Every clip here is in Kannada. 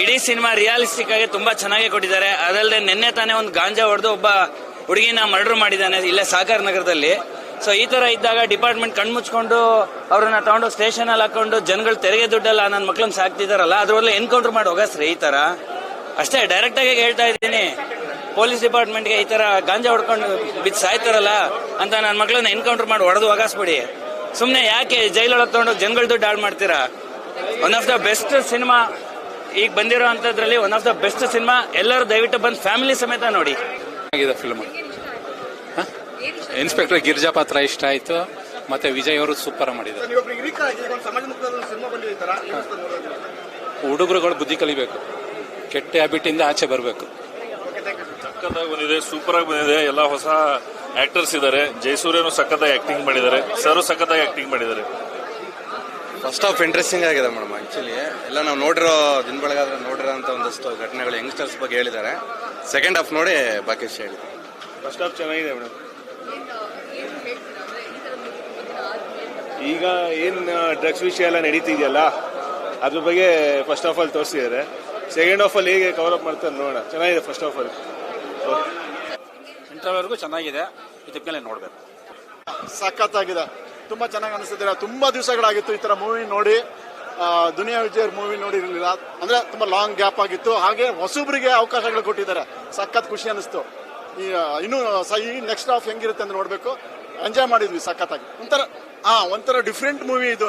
ಇಡೀ ಸಿನಿಮಾ ರಿಯಾಲಿಸ್ಟಿಕ್ ಆಗಿ ತುಂಬಾ ಚೆನ್ನಾಗಿ ಕೊಟ್ಟಿದ್ದಾರೆ. ಅದಲ್ಲದೆ ನಿನ್ನೆ ತಾನೇ ಒಂದು ಗಾಂಜಾ ಹೊಡೆದು ಒಬ್ಬ ಹುಡುಗಿನ ಮರ್ಡರ್ ಮಾಡಿದ್ದಾನೆ ಇಲ್ಲೇ ಸಾಗರ್ ನಗರದಲ್ಲಿ. ಸೊ ಈ ತರ ಇದ್ದಾಗ ಡಿಪಾರ್ಟ್ಮೆಂಟ್ ಕಣ್ಮುಚ್ಕೊಂಡು ಅವ್ರನ್ನ ತಗೊಂಡು ಸ್ಟೇಷನ್ ಅಲ್ಲಿ ಹಾಕೊಂಡು ಜನಗಳು ತೆರಿಗೆ ದುಡ್ಡಲ್ಲ ನನ್ನ ಮಕ್ಳನ್ನ ಸಾಕ್ತಿದಾರಲ್ಲ, ಅದ್ರಲ್ಲ ಎನ್ಕೌಂಟರ್ ಮಾಡಿ ಹೋಗಸ್ರಿ. ಈ ತರ ಅಷ್ಟೇ ಡೈರೆಕ್ಟ್ ಆಗಿ ಹೇಳ್ತಾ ಇದ್ದೀನಿ, ಪೊಲೀಸ್ ಡಿಪಾರ್ಟ್ಮೆಂಟ್ಗೆ ಈ ತರ ಗಾಂಜಾ ಹೊಡ್ಕೊಂಡು ಬಿದ್ದು ಸಾಯ್ತಾರಲ್ಲ ಅಂತ ನನ್ನ ಮಕ್ಳನ್ನ ಎನ್ಕೌಂಟರ್ ಮಾಡಿ ಹೊಡೆದು ಹೋಗಸ್ಬಿಡಿ. ಸುಮ್ನೆ ಯಾಕೆ ಜೈಲೊಳಗೆ ತಗೊಂಡು ಜನಗಳ ದುಡ್ಡು ಹಾಳು ಮಾಡ್ತೀರಾ? One of the best cinema ಈಗ ಬಂದಿರೋ ಅಂತದ್ರಲ್ಲಿ, one of the best cinema. ಎಲ್ಲರೂ ದಯವಿಟ್ಟು ಬಂದು ಫ್ಯಾಮಿಲಿ ಸಮೇತ ನೋಡಿ. ಫಿಲ್ಮ್ ಇನ್ಸ್ಪೆಕ್ಟರ್ ಗಿರಿಜಾ ಪಾತ್ರ ಇಷ್ಟ ಆಯ್ತು, ಮತ್ತೆ ವಿಜಯ್ ಅವರು ಸೂಪರ್ ಮಾಡಿದ್ದಾರೆ. ಹುಡುಗರುಗಳು ಬುದ್ಧಿ ಕಲಿಬೇಕು, ಕೆಟ್ಟ ಹ್ಯಾಬಿಟ್ ಇಂದ ಆಚೆ ಬರಬೇಕು. ಸಖತ್ತಾಗಿ ಬಂದಿದೆ, ಸೂಪರ್ ಆಗಿ ಬಂದಿದೆ. ಎಲ್ಲ ಹೊಸ ಆಕ್ಟರ್ಸ್ ಇದ್ದಾರೆ. ಜಯಸೂರ್ಯನು ಸಖತ್ತಾಗಿ ಆಕ್ಟಿಂಗ್ ಮಾಡಿದ್ದಾರೆ, ಸರ್ ಸಖತ್ತಾಗಿ ಆಕ್ಟಿಂಗ್ ಮಾಡಿದ್ದಾರೆ. ಫಸ್ಟ್ ಹಾಫ್ ಇಂಟ್ರೆಸ್ಟಿಂಗ್ ಆಗಿದೆ ಮೇಡಮ್. ಆಕ್ಚುಲಿ ಎಲ್ಲ ನಾವು ನೋಡಿರೋ ದಿನ ಬೆಳಗಾದ್ರೆ ನೋಡಿರೋ ಅಂತ ಒಂದಷ್ಟು ಘಟನೆಗಳು ಯಂಗ್ಸ್ಟರ್ಸ್ ಬಗ್ಗೆ ಹೇಳಿದ್ದಾರೆ. ಸೆಕೆಂಡ್ ಹಾಫ್ ನೋಡಿ ಬಾಕಿ ಹೇಳಿ. ಫಸ್ಟ್ ಹಾಫ್ ಚೆನ್ನಾಗಿದೆ ಮೇಡಮ್. ಈಗ ಏನ್ ಡ್ರಗ್ಸ್ ವಿಷಯ ಎಲ್ಲ ನಡೀತಿದೆಯಲ್ಲ ಅದ್ರ ಬಗ್ಗೆ ಫಸ್ಟ್ ಹಾಫ್ ಅಲ್ಲಿ ತೋರಿಸಿದ್ದಾರೆ. ಸೆಕೆಂಡ್ ಹಾಫ್ ಅಲ್ಲಿ ಹೇಗೆ ಕವರ್ ಅಪ್ ಮಾಡ್ತಾರೆ ನೋಡೋಣ. ಚೆನ್ನಾಗಿದೆ ಫಸ್ಟ್ ಹಾಫ್ ಅಲ್ಲಿ. ಇಂಟರ್ವರೆಗೂ ಚೆನ್ನಾಗಿದೆ, ಇದಕ್ಕೆ ನೋಡ್ಬೇಕು. ಸಖತ್ತಾಗಿದೆ, ತುಂಬಾ ಚೆನ್ನಾಗಿ ಅನಿಸ್ತಿದೆ. ತುಂಬಾ ದಿವಸಗಳಾಗಿತ್ತು ಈ ತರ ಮೂವಿ ನೋಡಿ. ದುನಿಯಾ ವಿಜಯ್ ಮೂವಿ ನೋಡಿರಲಿಲ್ಲ, ಅಂದ್ರೆ ತುಂಬಾ ಲಾಂಗ್ ಗ್ಯಾಪ್ ಆಗಿತ್ತು. ಹಾಗೆ ಹೊಸಬ್ರಿಗೆ ಅವಕಾಶಗಳು ಕೊಟ್ಟಿದ್ದಾರೆ, ಸಖತ್ ಖುಷಿ ಅನಿಸ್ತು. ಇನ್ನು ಈ ನೆಕ್ಸ್ಟ್ ಹಾಫ್ ಹೆಂಗಿರುತ್ತೆ ಅಂತ ನೋಡ್ಬೇಕು. ಎಂಜಾಯ್ ಮಾಡಿದ್ವಿ ಸಖತ್ತಾಗಿ. ಒಂಥರ ಡಿಫ್ರೆಂಟ್ ಮೂವಿ ಇದು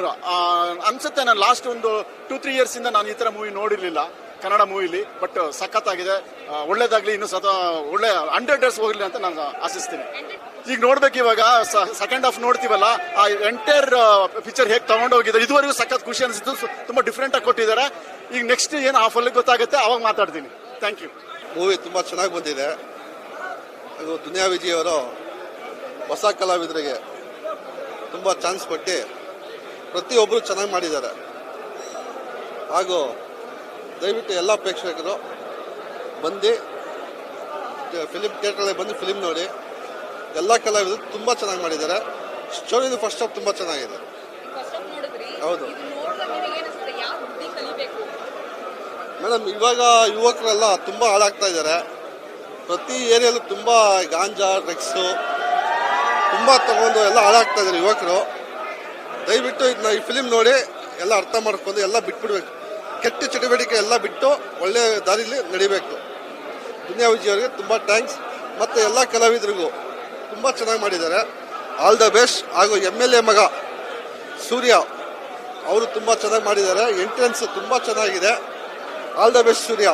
ಅನ್ಸುತ್ತೆ. ನಾನು ಲಾಸ್ಟ್ ಒಂದು 2-3 ಇಯರ್ಸ್ ಇಂದ ನಾನು ಈ ತರ ಮೂವಿ ನೋಡಿರ್ಲಿಲ್ಲ ಕನ್ನಡ ಮೂವಿಲಿ. ಬಟ್ ಸಖತ್ತಾಗಿದೆ, ಒಳ್ಳೇದಾಗ್ಲಿ, ಇನ್ನು ಒಳ್ಳೆ 100 ಡೇಸ್ ಹೋಗ್ಲಿ ಅಂತ ನಾನು ಆಶಿಸ್ತೀನಿ. ಈಗ ನೋಡ್ಬೇಕು, ಇವಾಗ ಸೆಕೆಂಡ್ ಹಾಫ್ ನೋಡ್ತೀವಲ್ಲ, ಆ ಎಂಟೈರ್ ಪಿಕ್ಚರ್ ಹೇಗೆ ತಗೊಂಡೋಗಿದ್ದಾರೆ. ಇದುವರೆಗೂ ಸಖತ್ ಖುಷಿ ಅನಿಸಿದ್ದು, ತುಂಬಾ ಡಿಫ್ರೆಂಟ್ ಆಗಿ ಕೊಟ್ಟಿದ್ದಾರೆ. ಈಗ ನೆಕ್ಸ್ಟ್ ಏನು ಹಾಫ್ ಅಲ್ಲಿ ಗೊತ್ತಾಗುತ್ತೆ, ಅವಾಗ ಮಾತಾಡ್ತೀನಿ. Thank you. ಮೂವಿ ತುಂಬಾ ಚೆನ್ನಾಗಿ ಬಂದಿದೆ. ಇದು ದುನಿಯಾ ವಿಜಯ್ ಅವರು ಹೊಸ ಕಲಾವಿದರಿಗೆ ತುಂಬಾ ಚಾನ್ಸ್ ಕೊಟ್ಟು ಪ್ರತಿಯೊಬ್ಬರು ಚೆನ್ನಾಗಿ ಮಾಡಿದ್ದಾರೆ. ಹಾಗೂ ದಯವಿಟ್ಟು ಎಲ್ಲ ಪ್ರೇಕ್ಷಕರು ಬಂದು ಫಿಲಿಂ ಥಿಯೇಟರ್ಗೆ ಬಂದು ಫಿಲಿಂ ನೋಡಿ. ಎಲ್ಲ ಕಲಾವಿದರು ತುಂಬಾ ಚೆನ್ನಾಗಿ ಮಾಡಿದ್ದಾರೆ. ಸ್ಟೋರಿ ಫಸ್ಟ್ ಹಾಫ್ ತುಂಬಾ ಚೆನ್ನಾಗಿದೆ. ಹೌದು ಮೇಡಮ್, ಇವಾಗ ಯುವಕರೆಲ್ಲ ತುಂಬಾ ಹಾಳಾಗ್ತಾ ಇದ್ದಾರೆ. ಪ್ರತಿ ಏರಿಯಲ್ಲೂ ತುಂಬಾ ಗಾಂಜಾ ಡ್ರಗ್ಸು ತುಂಬಾ ತಗೊಂಡು ಎಲ್ಲ ಹಾಳಾಗ್ತಾ ಇದ್ದಾರೆ ಯುವಕರು. ದಯವಿಟ್ಟು ಇದನ್ನ ಈ ಫಿಲಿಂ ನೋಡಿ ಎಲ್ಲ ಅರ್ಥ ಮಾಡ್ಕೊಂಡು ಎಲ್ಲ ಬಿಟ್ಬಿಡ್ಬೇಕು. ಕೆಟ್ಟ ಚಟುವಟಿಕೆ ಎಲ್ಲ ಬಿಟ್ಟು ಒಳ್ಳೆ ದಾರಿಲಿ ನಡಿಬೇಕು. ದುನಿಯಾ ವಿಜಯ್ ಅವರಿಗೆ ತುಂಬಾ ಥ್ಯಾಂಕ್ಸ್. ಮತ್ತೆ ಎಲ್ಲ ಕಲಾವಿದರಿಗೂ ತುಂಬಾ ಚೆನ್ನಾಗಿ ಮಾಡಿದ್ದಾರೆ. All the best. ಹಾಗೂ MLA ಮಗ ಸೂರ್ಯ ಅವರು ತುಂಬಾ ಚೆನ್ನಾಗಿ ಮಾಡಿದ್ದಾರೆ. ಎಂಟ್ರೆನ್ಸ್ ತುಂಬಾ ಚೆನ್ನಾಗಿದೆ. All the best Surya.